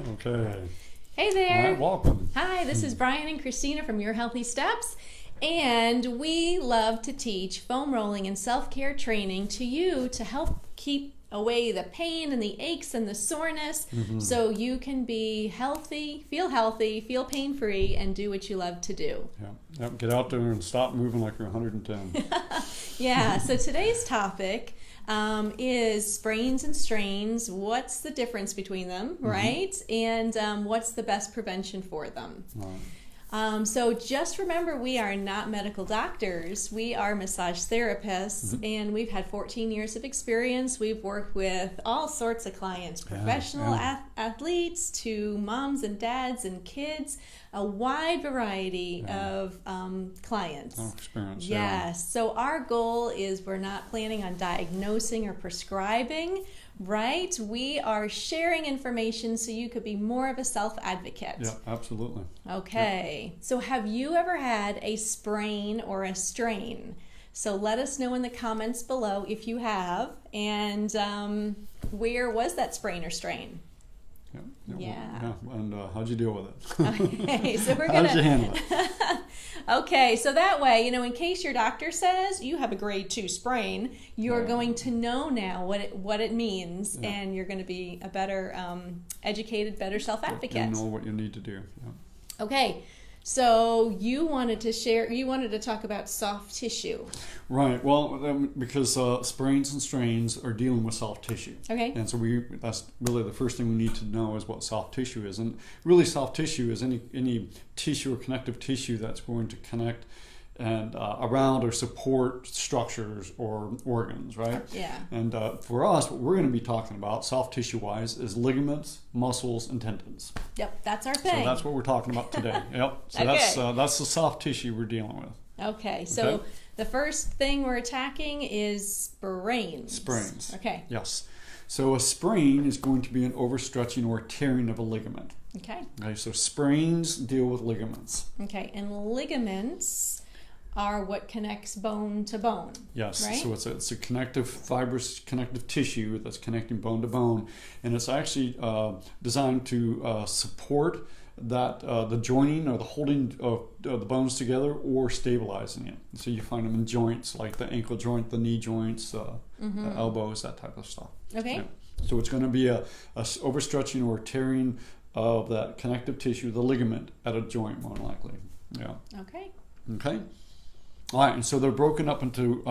Okay. Hey there. All right, welcome. Hi, this is Brian and Christina from Your Healthy Steps, and we love to teach foam rolling and self-care training to you to help keep away the pain and the aches and the soreness so you can be healthy, feel pain-free, and do what you love to do. Yep. Get out there and stop moving like you're 110. Yeah, so today's topic is sprains and strains. What's the difference between them, right? And what's the best prevention for them? Right. So just remember, we are not medical doctors. We are massage therapists, and we've had 14 years of experience. We've worked with all sorts of clients, professional athletes to moms and dads and kids, a wide variety of clients. Experience. Yes. So our goal is we're not planning on diagnosing or prescribing, right? We are sharing information so you could be more of a self-advocate. Yeah, absolutely. Okay. So have you ever had a sprain or a strain? So let us know in the comments below if you have, and where was that sprain or strain? Yeah. And how'd you deal with it? Okay, so we're How'd you handle it? Okay, so that way, in case your doctor says you have a grade 2 sprain, you're going to know now what it means, and you're going to be a better educated, better self-advocate. You know what you need to do. Yeah. Okay, so you wanted to talk about soft tissue. Right. Well, because sprains and strains are dealing with soft tissue. Okay. And so that's really the first thing we need to know is what soft tissue is. And really soft tissue is any tissue or connective tissue that's going to connect and around or support structures or organs, right? Yeah. And for us, what we're going to be talking about, soft tissue-wise, is ligaments, muscles, and tendons. Yep, that's our thing. So that's what we're talking about today. Yep. So that's the soft tissue we're dealing with. Okay. So the first thing we're attacking is sprains. Sprains. Okay. Yes. So a sprain is going to be an overstretching or tearing of a ligament. Okay. Okay. So sprains deal with ligaments. Okay. And ligaments are what connects bone to bone. Yes. Right? So it's a fibrous connective tissue that's connecting bone to bone, and it's actually designed to support that the joining or the holding of the bones together or stabilizing it. So you find them in joints like the ankle joint, the knee joints, the elbows, that type of stuff. Okay. Yeah. So it's going to be a overstretching or tearing of that connective tissue, the ligament, at a joint, more likely. Yeah. Okay. Okay. All right, and so they're broken up into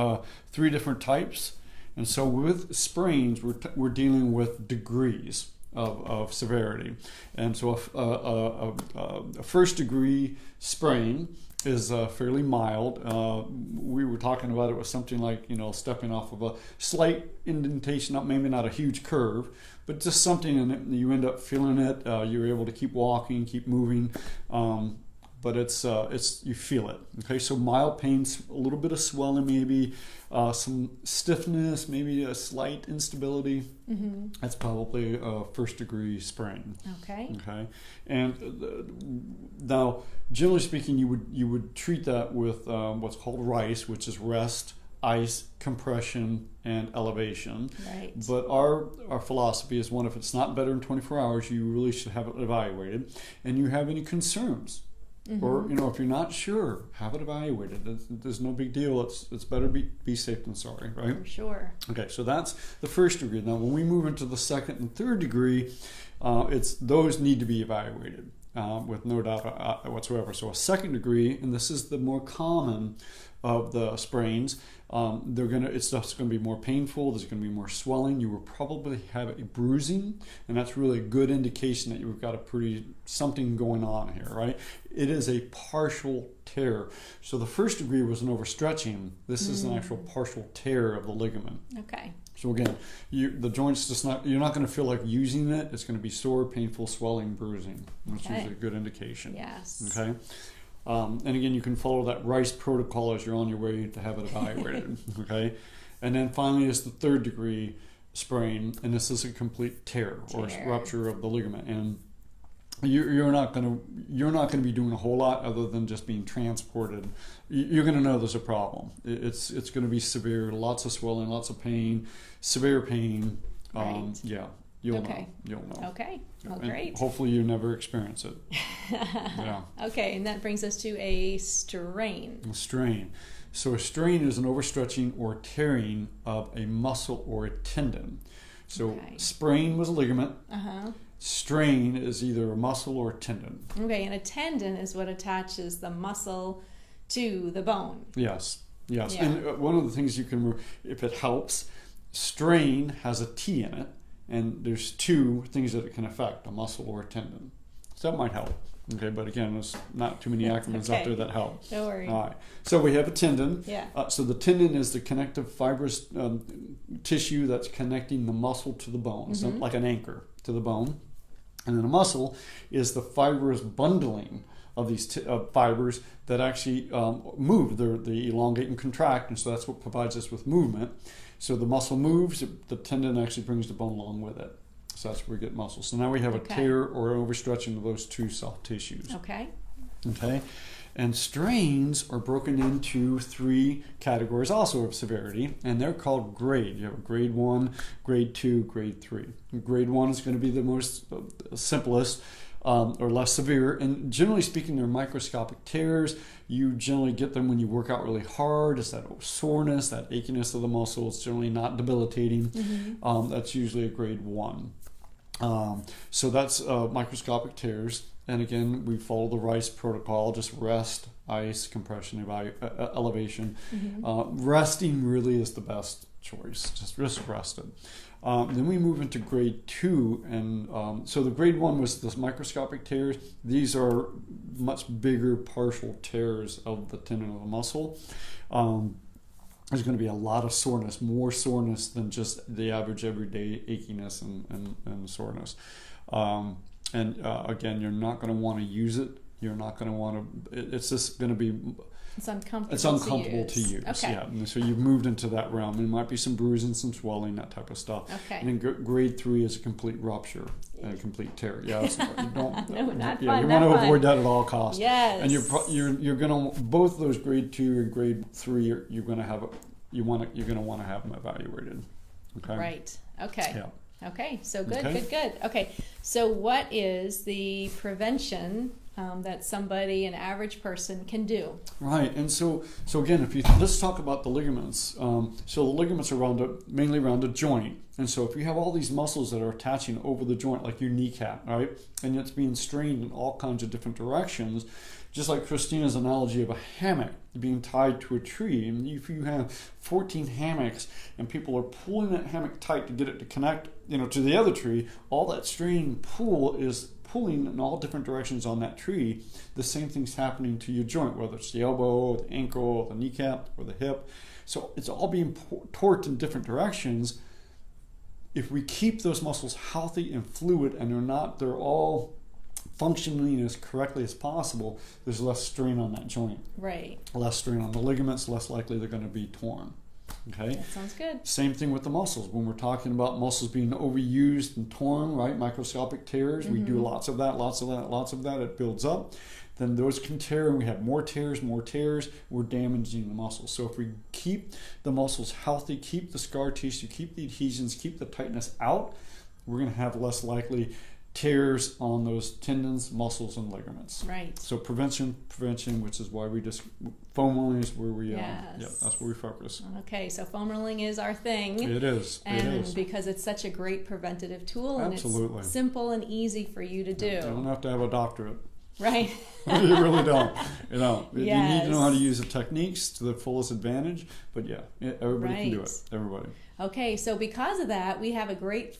3 different types. And so with sprains, we're dealing with degrees of severity. And so a first degree sprain is fairly mild. We were talking about it was something like, stepping off of a slight indentation, maybe not a huge curve, but just something in it. You end up feeling it. You're able to keep walking, keep moving. But it's you feel it. Okay, so mild pain, a little bit of swelling, maybe some stiffness, maybe a slight instability. That's probably a first degree sprain. Okay. Okay, and now generally speaking, you would treat that with what's called RICE, which is rest, ice, compression, and elevation. Right. But our philosophy is if it's not better in 24 hours, you really should have it evaluated. And you have any concerns, or if you're not sure, have it evaluated. There's no big deal. It's better be safe than sorry, right? For sure. Okay, so that's the first degree. Now, when we move into the second and third degree, those need to be evaluated with no doubt whatsoever. So a second degree, and this is the more common of the sprains, it's just going to be more painful. There's going to be more swelling. You will probably have a bruising, and that's really a good indication that you've got something going on here, right? It is a partial tear. So the first degree was an overstretching. This is an actual partial tear of the ligament. Okay. So again, the joint's you're not going to feel like using it. It's going to be sore, painful, swelling, bruising, which is a good indication. Yes. Okay. And again, you can follow that RICE protocol as you're on your way to have it evaluated. Okay. And then finally is the third degree sprain, and this is a complete tear or rupture of the ligament. And you're not going to be doing a whole lot other than just being transported. You're going to know there's a problem. It's going to be severe, lots of swelling, lots of pain, severe pain. Right. Yeah. you'll Okay. know. You'll know. Okay. Well, And great. hopefully you never experience it. Yeah. Okay, and that brings us to a strain. A strain. So a strain is an overstretching or tearing of a muscle or a tendon. So Okay. sprain was a ligament. Uh-huh. Strain is either a muscle or a tendon. Okay, and a tendon is what attaches the muscle to the bone. Yes. Yes. Yeah. And one of the things you can, if it helps, strain has a T in it, and there's two things that it can affect, a muscle or a tendon. So that might help. Okay, but again, there's not too many acronyms out Okay. there that help. Don't worry. All right. So we have a tendon. Yeah. So the tendon is the connective fibrous tissue that's connecting the muscle to the bone, so like an anchor to the bone. And then a muscle is the fibrous bundling of these fibers that actually move. They elongate and contract, and so that's what provides us with movement. So the muscle moves, the tendon actually brings the bone along with it. So that's where we get muscle. So now we have a tear or an overstretching of those two soft tissues. Okay. Okay. And strains are broken into three categories also of severity, and they're called grade. You have a grade 1, grade 2, grade 3. Grade 1 is going to be the most simplest or less severe, and generally speaking, they're microscopic tears. You generally get them when you work out really hard. It's that soreness, that achiness of the muscle. It's generally not debilitating. That's usually a grade 1. So that's microscopic tears. And again, we follow the RICE protocol, just rest, ice, compression, elevation. Resting really is the best choice, just rested. Then we move into grade 2, and so the grade 1 was the microscopic tears. These are much bigger partial tears of the tendon of the muscle. There's going to be a lot of soreness, more soreness than just the average everyday achiness and soreness. Again, you're not going to want to use it. You're not going to want to. It's just going to be. It's uncomfortable. It's uncomfortable to use. Okay. Yeah. And so you've moved into that realm. There might be some bruising, some swelling, that type of stuff. Okay. And then grade 3 is a complete rupture and a complete tear. Yeah. You don't. No, not yeah, fun. you Not want to fun. avoid that at all costs. Yes. And you're going to both those grade 2 and grade 3. You're going to have you're going to want to have them evaluated. Okay. Right. Okay. Yeah. Okay. So good. Okay. Good. Okay. So what is the prevention that somebody, an average person, can do? Right, and so again, let's talk about the ligaments. So the ligaments are mainly around a joint, and so if you have all these muscles that are attaching over the joint, like your kneecap, right, and it's being strained in all kinds of different directions, just like Christina's analogy of a hammock being tied to a tree, and if you have 14 hammocks and people are pulling that hammock tight to get it to connect, to the other tree, all that strain and pull is pulling in all different directions on that tree. The same thing's happening to your joint, whether it's the elbow, the ankle, the kneecap, or the hip. So it's all being torqued in different directions. If we keep those muscles healthy and fluid, and they're all functioning as correctly as possible, there's less strain on that joint. Right. Less strain on the ligaments, less likely they're going to be torn. Okay. That sounds good. Same thing with the muscles. When we're talking about muscles being overused and torn, right? Microscopic tears. We do lots of that. It builds up. Then those can tear, and we have more tears. We're damaging the muscles. So if we keep the muscles healthy, keep the scar tissue, keep the adhesions, keep the tightness out, we're going to have less likely tears on those tendons, muscles, and ligaments. Right. So prevention, which is why we just foam rolling is where we Yes. that's where we focus. Okay, so foam rolling is our thing. It is. And because it's such a great preventative tool, Absolutely. and it's simple and easy for you to do. You don't have to have a doctorate. Right. You really don't. You need Yes. to know how to use the techniques to the fullest advantage. But everybody can do Right. it. Everybody. Okay, so because of that, we have a great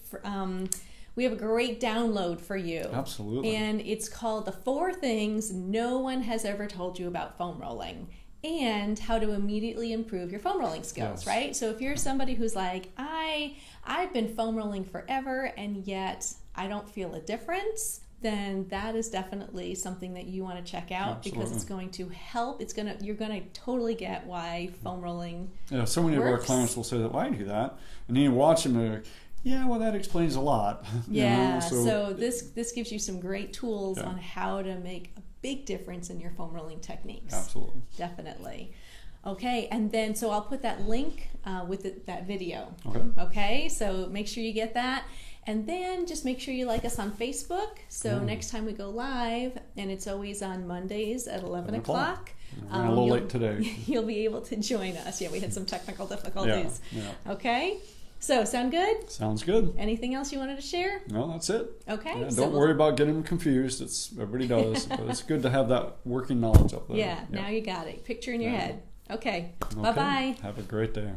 download for you. Absolutely. And it's called The 4 Things No One Has Ever Told You About Foam Rolling, and how to immediately improve your foam rolling skills, Yes. right? So if you're somebody who's like, I've been foam rolling forever and yet I don't feel a difference, then that is definitely something that you want to check out. Absolutely. Because it's going to help. You're going to totally get why foam rolling So many of our works. clients will say that, well, I do that. And then you watch them and they're like, yeah, well, that explains a lot. Yeah, So so this gives you some great tools Yeah. on how to make a big difference in your foam rolling techniques. Absolutely. Definitely. Okay, and then so I'll put that link with that video. Okay. Okay, so make sure you get that. And then just make sure you like us on Facebook. So next time we go live, and it's always on Mondays at 11 o'clock. Ran a little late today. You'll be able to join us. Yeah, we had some technical difficulties. Yeah. Okay. So, sound good? Sounds good. Anything else you wanted to share? No, that's it. Okay. Yeah, don't worry about getting them confused. Everybody does. But it's good to have that working knowledge up there. Yeah, now you got it. Picture in your head. Okay. Bye-bye. Have a great day.